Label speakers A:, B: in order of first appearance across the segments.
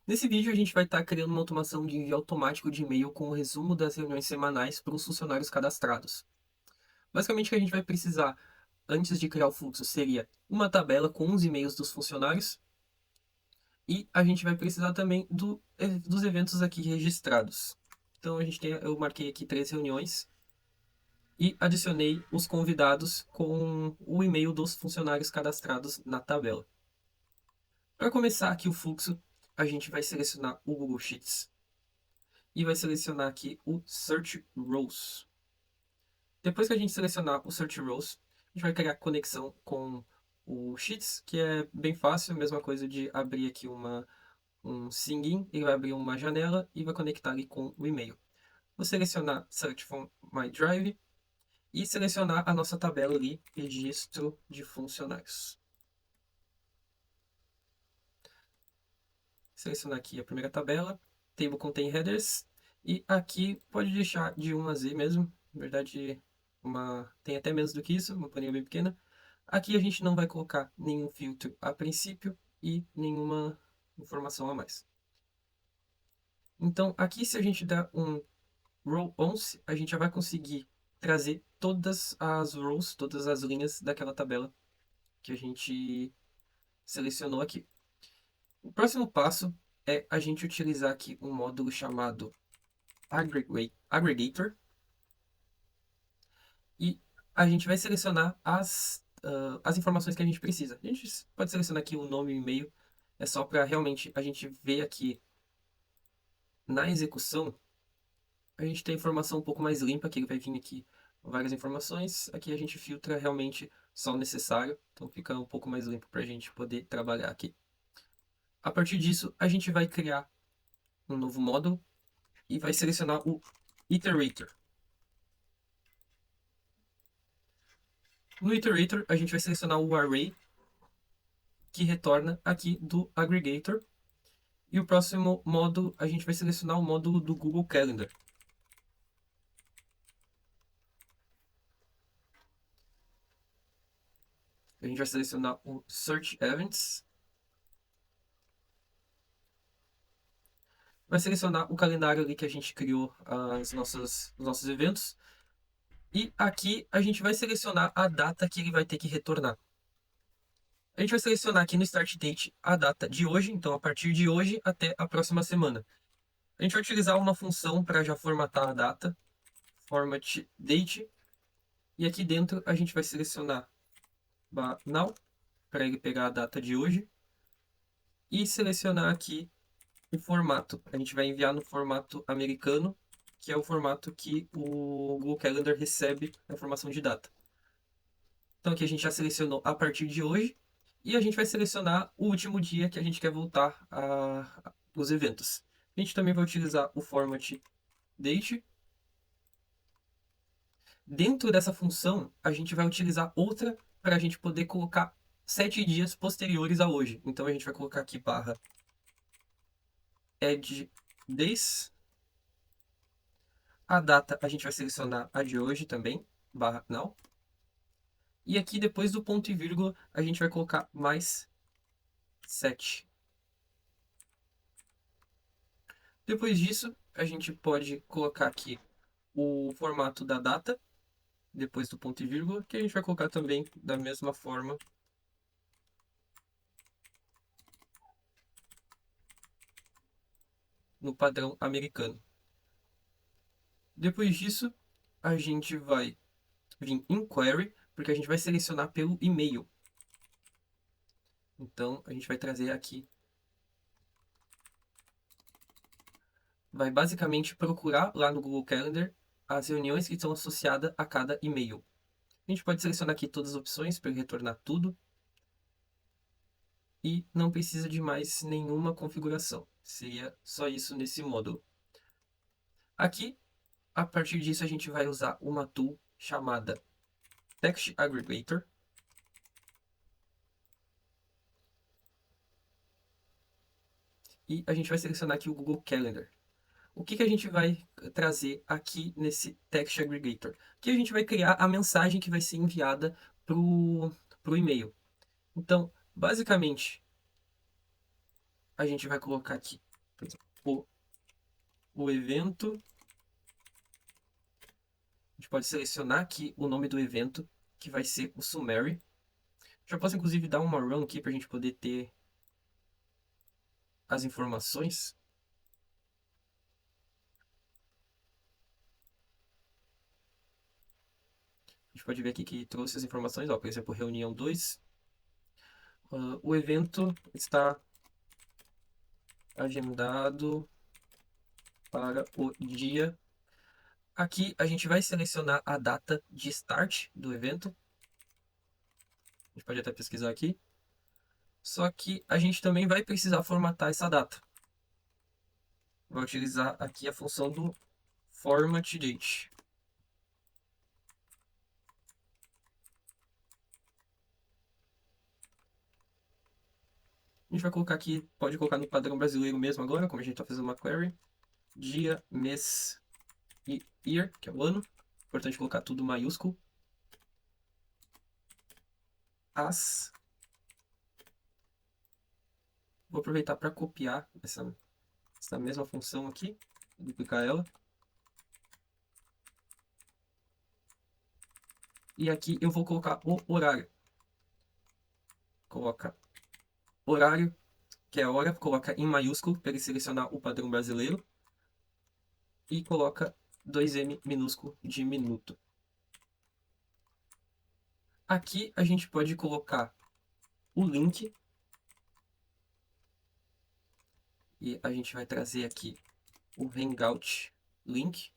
A: Nesse vídeo, a gente vai estar criando uma automação de envio automático de e-mail com o resumo das reuniões semanais para os funcionários cadastrados. Basicamente, o que a gente vai precisar antes de criar o fluxo seria uma tabela com os e-mails dos funcionários e a gente vai precisar também dos eventos aqui registrados. Então, eu marquei aqui 3 reuniões e adicionei os convidados com o e-mail dos funcionários cadastrados na tabela. Para começar aqui o fluxo, a gente vai selecionar o Google Sheets e vai selecionar aqui o Search Rows. Depois que a gente selecionar o Search Rows, a gente vai criar conexão com o Sheets, que é bem fácil, mesma coisa de abrir aqui um Singin, ele vai abrir uma janela e vai conectar ali com o e-mail. Vou selecionar Search from My Drive e selecionar a nossa tabela ali, registro de funcionários. Selecionar aqui a primeira tabela, Table Contain Headers, e aqui pode deixar de 1 a Z mesmo, na verdade tem até menos do que isso, uma planilha bem pequena. Aqui a gente não vai colocar nenhum filtro a princípio e nenhuma informação a mais. Então aqui se a gente der um row once, a gente já vai conseguir trazer todas as rows, todas as linhas daquela tabela que a gente selecionou aqui. O próximo passo é a gente utilizar aqui um módulo chamado Aggregator e a gente vai selecionar as informações que a gente precisa. A gente pode selecionar aqui o nome e o e-mail, é só para realmente a gente ver aqui na execução, a gente tem a informação um pouco mais limpa, que ele vai vir aqui várias informações. Aqui a gente filtra realmente só o necessário, então fica um pouco mais limpo para a gente poder trabalhar aqui. A partir disso, a gente vai criar um novo módulo e vai selecionar o Iterator. No Iterator, a gente vai selecionar o Array, que retorna aqui do Aggregator. E o próximo módulo, a gente vai selecionar o módulo do Google Calendar. A gente vai selecionar o Search Events. Vai selecionar o calendário ali que a gente criou os nossos eventos. E aqui a gente vai selecionar a data que ele vai ter que retornar. A gente vai selecionar aqui no Start Date a data de hoje, então a partir de hoje até a próxima semana. A gente vai utilizar uma função para já formatar a data, format date, e aqui dentro a gente vai selecionar now, para ele pegar a data de hoje, e selecionar aqui o formato. A gente vai enviar no formato americano, que é o formato que o Google Calendar recebe a informação de data. Então aqui a gente já selecionou a partir de hoje, e a gente vai selecionar o último dia que a gente quer voltar os eventos. A gente também vai utilizar o format date. Dentro dessa função, a gente vai utilizar outra para a gente poder colocar 7 dias posteriores a hoje. Então a gente vai colocar aqui barra add days. A data a gente vai selecionar a de hoje também, barra now. E aqui depois do ponto e vírgula a gente vai colocar mais 7. Depois disso, a gente pode colocar aqui o formato da data, depois do ponto e vírgula, que a gente vai colocar também da mesma forma no padrão americano. Depois disso, a gente vai vir em query, porque a gente vai selecionar pelo e-mail. Então, a gente vai trazer aqui, vai basicamente procurar lá no Google Calendar as reuniões que estão associadas a cada e-mail. A gente pode selecionar aqui todas as opções para retornar tudo. E não precisa de mais nenhuma configuração. Seria só isso nesse módulo. Aqui, a partir disso, a gente vai usar uma tool chamada Text Aggregator. E a gente vai selecionar aqui o Google Calendar. O que a gente vai trazer aqui nesse Text Aggregator? Aqui a gente vai criar a mensagem que vai ser enviada para o e-mail. Então, basicamente, a gente vai colocar aqui o evento. A gente pode selecionar aqui o nome do evento, que vai ser o Summary. Já posso inclusive dar uma run aqui para a gente poder ter as informações. A gente pode ver aqui que trouxe as informações, ó, por exemplo, reunião 2. O evento está agendado para o dia. Aqui a gente vai selecionar a data de start do evento. A gente pode até pesquisar aqui. Só que a gente também vai precisar formatar essa data. Vou utilizar aqui a função do format date. A gente vai colocar aqui, pode colocar no padrão brasileiro mesmo agora, como a gente está fazendo uma query. Dia, mês e year, que é o ano. Importante colocar tudo maiúsculo. As. Vou aproveitar para copiar essa mesma função aqui, duplicar ela. E aqui eu vou colocar o horário. Coloca horário, que é a hora, coloca em maiúsculo para ele selecionar o padrão brasileiro. E coloca 2M minúsculo de minuto. Aqui a gente pode colocar o link. E a gente vai trazer aqui o Hangout link.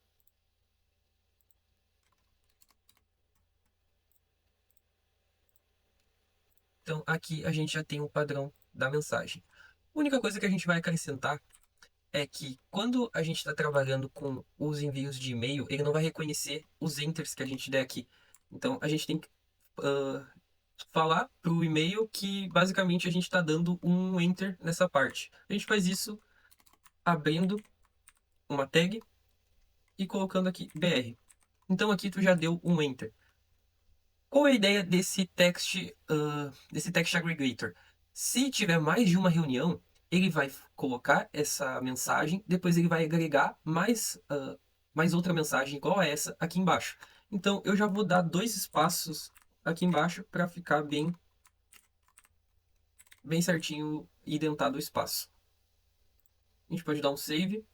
A: Então aqui a gente já tem o padrão da mensagem. A única coisa que a gente vai acrescentar é que quando a gente está trabalhando com os envios de e-mail, ele não vai reconhecer os enters que a gente der aqui. Então a gente tem que falar para o e-mail que basicamente a gente está dando um enter nessa parte. A gente faz isso abrindo uma tag e colocando aqui br. Então aqui tu já deu um enter. Qual é a ideia desse text aggregator? Se tiver mais de uma reunião, ele vai colocar essa mensagem, depois ele vai agregar mais outra mensagem igual a essa aqui embaixo. Então eu já vou dar 2 espaços aqui embaixo para ficar bem certinho identado o espaço. A gente pode dar um save.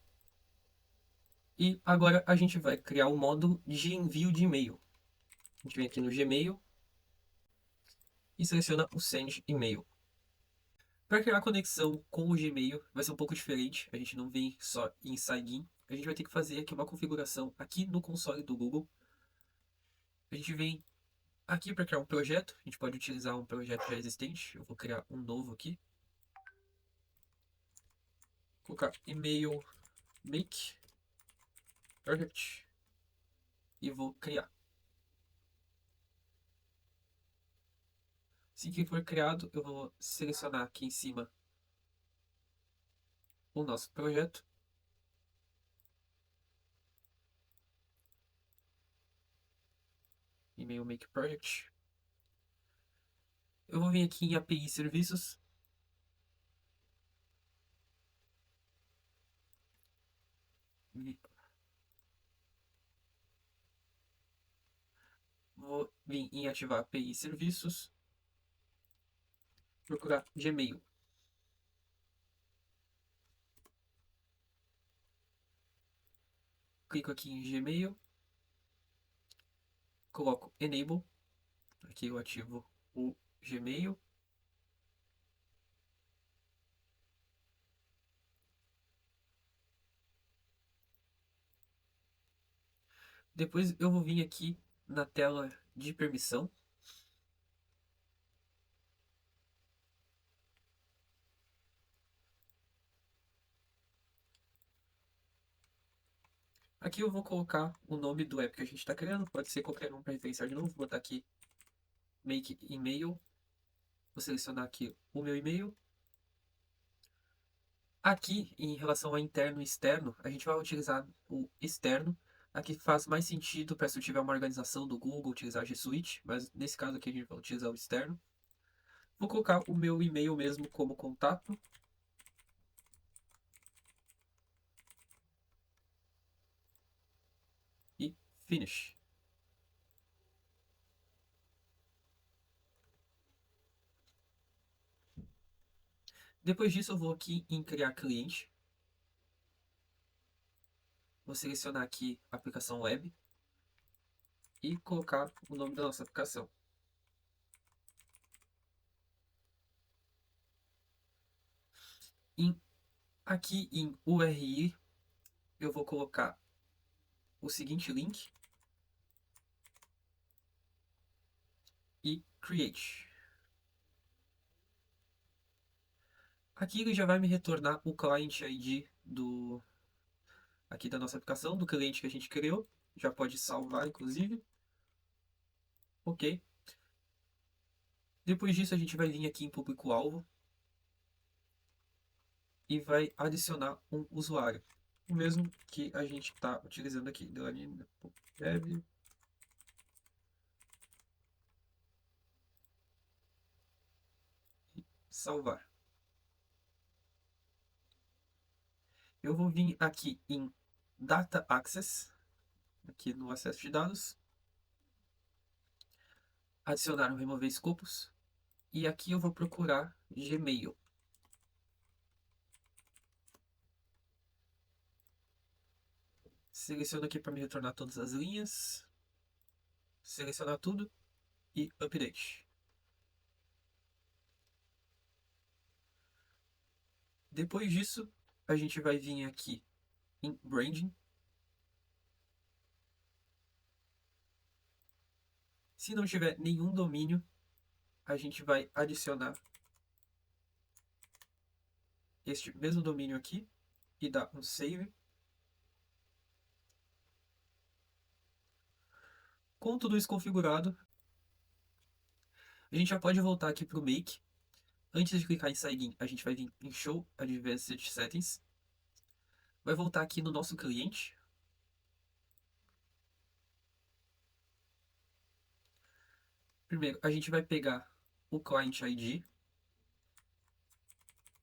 A: E agora a gente vai criar um módulo de envio de e-mail. A gente vem aqui no Gmail e seleciona o Send Email. Para criar a conexão com o Gmail vai ser um pouco diferente. A gente não vem só em Sign-in. A gente vai ter que fazer aqui uma configuração aqui no console do Google. A gente vem aqui para criar um projeto. A gente pode utilizar um projeto já existente. Eu vou criar um novo aqui. Vou colocar e-mail make project e vou criar. Assim que for criado, eu vou selecionar aqui em cima o nosso projeto. E-mail make project. Eu vou vir aqui em API serviços. Vou vir em ativar API serviços. Procurar Gmail. Clico aqui em Gmail. Coloco Enable. Aqui eu ativo o Gmail. Depois eu vou vir aqui na tela de permissão. Aqui eu vou colocar o nome do app que a gente está criando. Pode ser qualquer um para referenciar de novo. Vou botar aqui Make Email. Vou selecionar aqui o meu e-mail. Aqui, em relação a interno e externo, a gente vai utilizar o externo. Aqui faz mais sentido para se eu tiver uma organização do Google utilizar G Suite, mas nesse caso aqui a gente vai utilizar o externo. Vou colocar o meu e-mail mesmo como contato. Finish. Depois disso, eu vou aqui em criar cliente. Vou selecionar aqui a aplicação web e colocar o nome da nossa aplicação. Aqui em URI, eu vou colocar o seguinte link e create. Aqui ele já vai me retornar o client ID aqui da nossa aplicação, do cliente que a gente criou. Já pode salvar, inclusive. Ok. Depois disso, a gente vai vir aqui em público-alvo e vai adicionar um usuário. O mesmo que a gente está utilizando aqui. Dev. Salvar. Eu vou vir aqui em Data Access, aqui no acesso de dados, adicionar ou remover escopos, e aqui eu vou procurar Gmail. Seleciono aqui para me retornar todas as linhas, selecionar tudo e Update. Depois disso, a gente vai vir aqui em Branding. Se não tiver nenhum domínio, a gente vai adicionar este mesmo domínio aqui e dar um Save. Com tudo isso configurado, a gente já pode voltar aqui para o Make. Antes de clicar em Sign In, a gente vai vir em Show Advanced Settings. Vai voltar aqui no nosso cliente. Primeiro, a gente vai pegar o Client ID,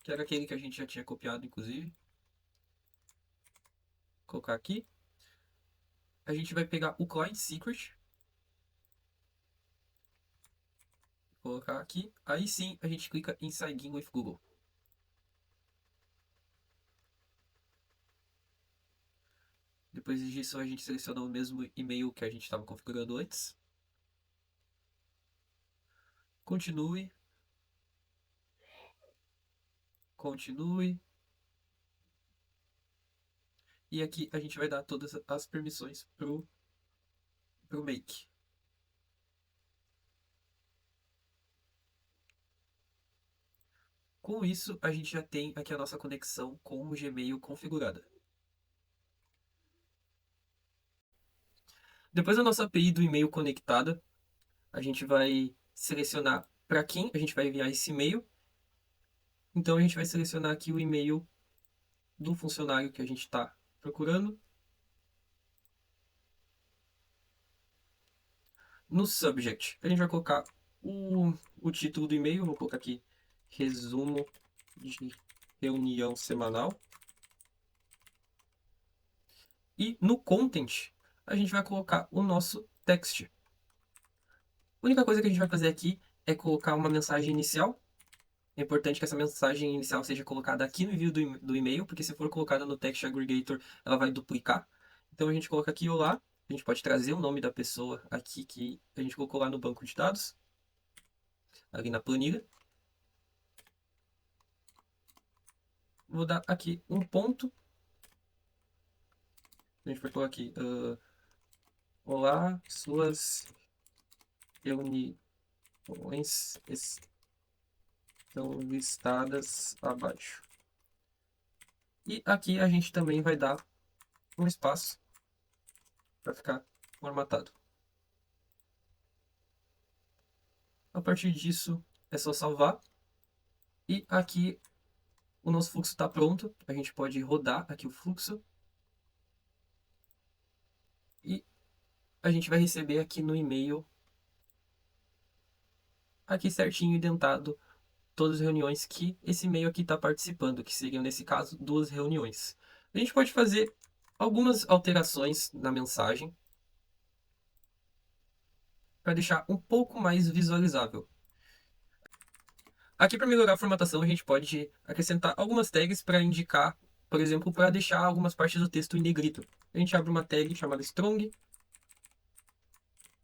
A: que era aquele que a gente já tinha copiado, inclusive. Colocar aqui. A gente vai pegar o Client Secret. Colocar aqui. Aí sim, a gente clica em Sign In with Google. Depois disso, a gente seleciona o mesmo e-mail que a gente estava configurando antes. Continue. Continue. E aqui a gente vai dar todas as permissões pro Make. Com isso, a gente já tem aqui a nossa conexão com o Gmail configurada. Depois da nossa API do e-mail conectada, a gente vai selecionar para quem a gente vai enviar esse e-mail. Então a gente vai selecionar aqui o e-mail do funcionário que a gente está procurando. No subject, a gente vai colocar o título do e-mail. Vou colocar aqui resumo de reunião semanal. E no content, a gente vai colocar o nosso text. A única coisa que a gente vai fazer aqui é colocar uma mensagem inicial. É importante que essa mensagem inicial seja colocada aqui no envio do e-mail, porque se for colocada no Text Aggregator, ela vai duplicar. Então a gente coloca aqui olá. A gente pode trazer o nome da pessoa aqui que a gente colocou lá no banco de dados, ali na planilha. Vou dar aqui um ponto. A gente vai colocar aqui olá, suas reuniões estão listadas abaixo. E aqui a gente também vai dar um espaço para ficar formatado. A partir disso, é só salvar. E aqui o nosso fluxo está pronto. A gente pode rodar aqui o fluxo. E a gente vai receber aqui no e-mail, aqui certinho indentado, todas as reuniões que esse e-mail aqui está participando, que seriam, nesse caso, 2 reuniões. A gente pode fazer algumas alterações na mensagem. para deixar um pouco mais visualizável. Aqui, para melhorar a formatação, a gente pode acrescentar algumas tags para indicar, por exemplo, para deixar algumas partes do texto em negrito. A gente abre uma tag chamada strong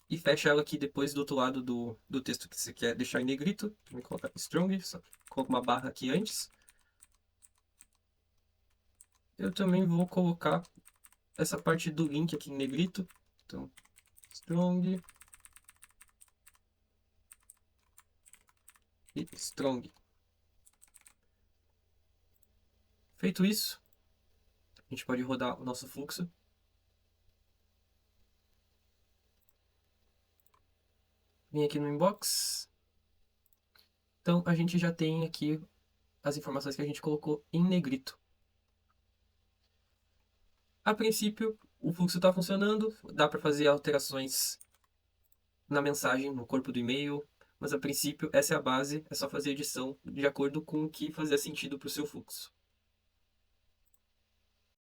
A: e fecha ela aqui depois do outro lado do texto que você quer deixar em negrito. Vou colocar strong, só coloco uma barra aqui antes. Eu também vou colocar essa parte do link aqui em negrito. Então, strong e strong. Feito isso, a gente pode rodar o nosso fluxo. Vem aqui no inbox. Então, a gente já tem aqui as informações que a gente colocou em negrito. A princípio, o fluxo está funcionando, dá para fazer alterações na mensagem, no corpo do e-mail, mas a princípio essa é a base, é só fazer edição de acordo com o que fazer sentido para o seu fluxo.